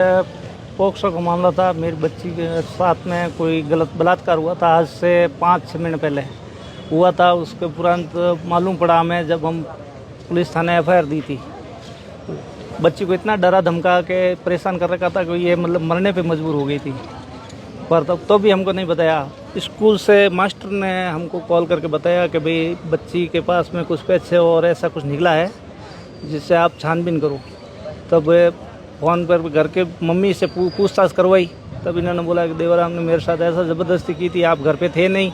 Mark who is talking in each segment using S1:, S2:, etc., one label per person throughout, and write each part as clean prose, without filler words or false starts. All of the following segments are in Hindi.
S1: पोक्सो का मामला था। मेरी बच्ची के साथ में कोई गलत बलात्कार हुआ था। आज से 5-6 महीने पहले हुआ था। उसके उपरांत मालूम पड़ा हमें, जब हम पुलिस थाने एफआईआर दी थी। बच्ची को इतना डरा धमका के परेशान कर रखा था कि ये मतलब मरने पे मजबूर हो गई थी। पर तब तो भी हमको नहीं बताया। स्कूल से मास्टर ने हमको कॉल करके बताया कि भाई बच्ची के पास में कुछ पैसे और ऐसा कुछ निकला है जिससे आप छानबीन करो। तब फ़ोन पर घर के मम्मी से पूछताछ करवाई। तब इन्होंने बोला कि देवराम ने मेरे साथ ऐसा ज़बरदस्ती की थी, आप घर पे थे नहीं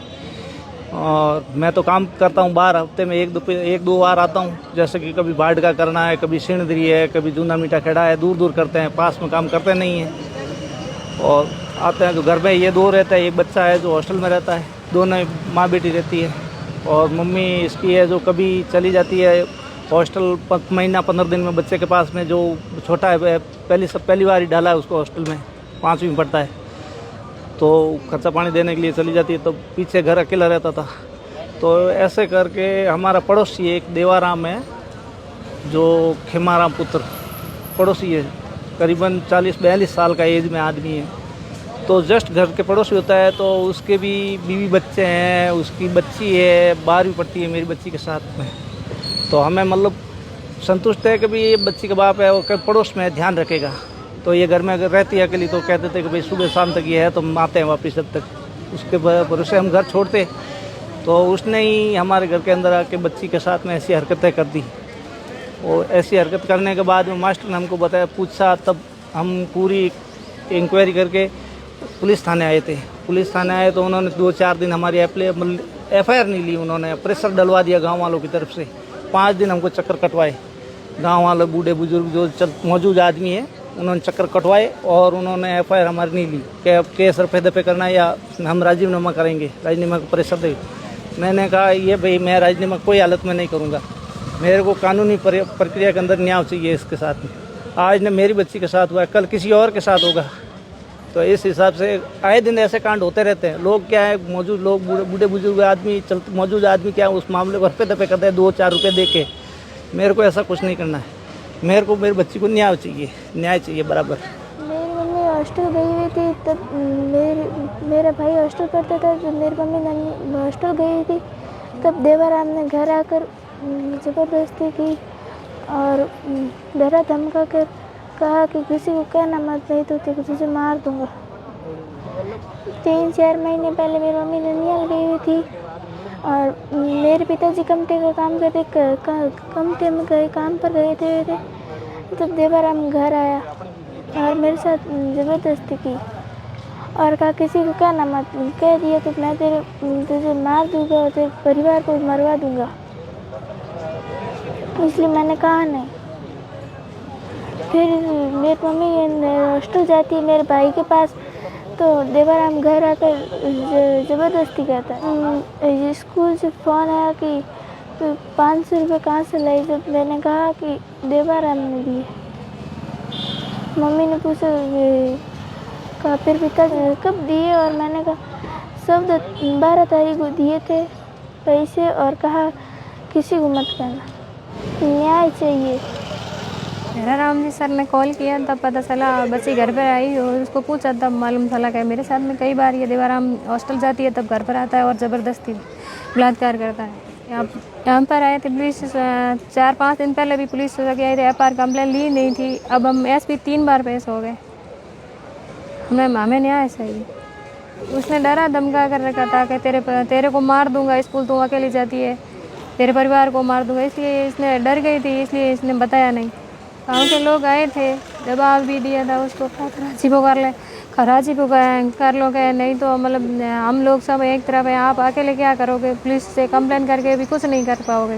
S1: और मैं तो काम करता हूँ बाहर, हफ्ते में एक दो बार आता हूँ। जैसे कि कभी बाढ़ का करना है, कभी सिणदरी है, कभी जूना मीठा खेड़ा है, दूर दूर करते हैं, पास में काम करते नहीं हैं। और आते हैं तो घर में ये दो रहता है, एक बच्चा है जो हॉस्टल में रहता है, दोनों माँ बेटी रहती है। और मम्मी इसकी है जो कभी चली जाती है हॉस्टल, महीना 15 दिन में बच्चे के पास में। जो छोटा है पहली बार ही डाला है उसको हॉस्टल में, 5वीं में पढ़ता है, तो खर्चा पानी देने के लिए चली जाती है। तो पीछे घर अकेला रहता था। तो ऐसे करके हमारा पड़ोसी एक देवाराम है, जो खेमाराम पुत्र पड़ोसी है, करीबन 40-42 साल का एज में आदमी है। तो जस्ट घर के पड़ोसी होता है। तो उसके भी बीवी बच्चे हैं, उसकी बच्ची है 12वीं पढ़ती है मेरी बच्ची के साथ में। तो हमें मतलब संतुष्ट है कि भाई ये बच्ची का बाप है, वो पड़ोस में ध्यान रखेगा। तो ये घर में अगर रहती है अकेली तो कहते थे कि भाई सुबह शाम तक ये है तो हम आते हैं वापस, जब तक उसके भरोसे हम घर छोड़ते। तो उसने ही हमारे घर के अंदर आके बच्ची के साथ में ऐसी हरकतें कर दी। और ऐसी हरकत करने के बाद में मास्टर ने हमको बताया, पूछा, तब हम पूरी इंक्वायरी करके पुलिस थाने आए थे। पुलिस थाने आए तो उन्होंने 2-4 दिन हमारी एफआईआर नहीं ली। उन्होंने प्रेशर डलवा दिया गांव वालों की तरफ से। 5 दिन हमको चक्कर कटवाए। गांव वाले बूढ़े बुजुर्ग जो मौजूद आदमी है उन्होंने चक्कर कटवाए और उन्होंने एफआईआर हमारी नहीं ली कि केस रफे दफे करना है या हम राजीनामा करेंगे, राजीनामा का प्रेशर दे। मैंने कहा ये भाई मैं राजीनामा कोई हालत में नहीं करूँगा, मेरे को कानूनी प्रक्रिया के अंदर न्याय चाहिए इसके साथ में। आज ने मेरी बच्ची के साथ हुआ है, कल किसी और के साथ होगा। तो इस हिसाब से आए दिन ऐसे कांड होते रहते हैं। लोग क्या है, मौजूद लोग बूढ़े बुजुर्ग आदमी मौजूद आदमी क्या उस मामले को रफे दफे करते हैं 2-4 रुपये दे के। मेरे को ऐसा कुछ नहीं करना है। मेरे को मेरी बच्ची को न्याय चाहिए बराबर।
S2: मेरी मम्मी हॉस्टल गई हुई थी, तब मेरा भाई हॉस्टल पढ़ता था। जब मेरी मम्मी हॉस्टल गई थी तब देवाराम ने घर आकर ज़बरदस्ती की और डरा धमका कर कहा कि किसी को कहना मत, नहीं तो तुझे मार दूंगा। 3-4 महीने पहले मेरी मम्मी ननिहाल गई हुई थी और मेरे पिताजी कमटे का काम करते, कमटे में गए काम पर गए थे। तब देवाराम घर आया और मेरे साथ ज़बरदस्ती की और कहा किसी को कहना मत। कह दिया तो मैं तुझे मार दूंगा और तेरे परिवार को मरवा दूंगा। इसलिए मैंने कहा नहीं। फिर मेरी मम्मी हॉस्टल जाती है मेरे भाई के पास, तो देवाराम घर आकर ज़बरदस्ती करता है। स्कूल से फ़ोन आया कि 500 रुपये कहाँ से लाई। जब मैंने कहा कि देवाराम ने दिए, मम्मी ने पूछा कहा फिर पिताजी कब दिए, और मैंने कहा सब 12 तारीख को दिए थे पैसे और कहा किसी को मत कहना, न्याय चाहिए।
S3: राम जी सर ने कॉल किया, तब पता चला बच्ची घर पर आई और उसको पूछा, तब मालूम चला कि मेरे साथ में कई बार ये देवाराम हॉस्टल जाती है तब घर पर आता है और ज़बरदस्ती बलात्कार करता है। यहाँ पर आए थे पुलिस 4-5 दिन पहले भी पुलिस के आए थे, एफआईआर कंप्लेन ली नहीं थी। अब हम एसपी 3 बार पेश हो गए। हमें न्याय चाहिए। उसने डरा धमका कर रखा था कि तेरे को मार दूंगा, स्कूल तू अकेली जाती है, तेरे परिवार को मार दूंगा। इसलिए इसने डर गई थी, इसलिए इसने बताया नहीं। गाँव के लोग आए थे, जवाब भी दिया था उसको, खराजी को कर लो गए, नहीं तो मतलब हम लोग सब एक तरफ है, आप अकेले क्या करोगे, पुलिस से कंप्लेन करके भी कुछ नहीं कर पाओगे।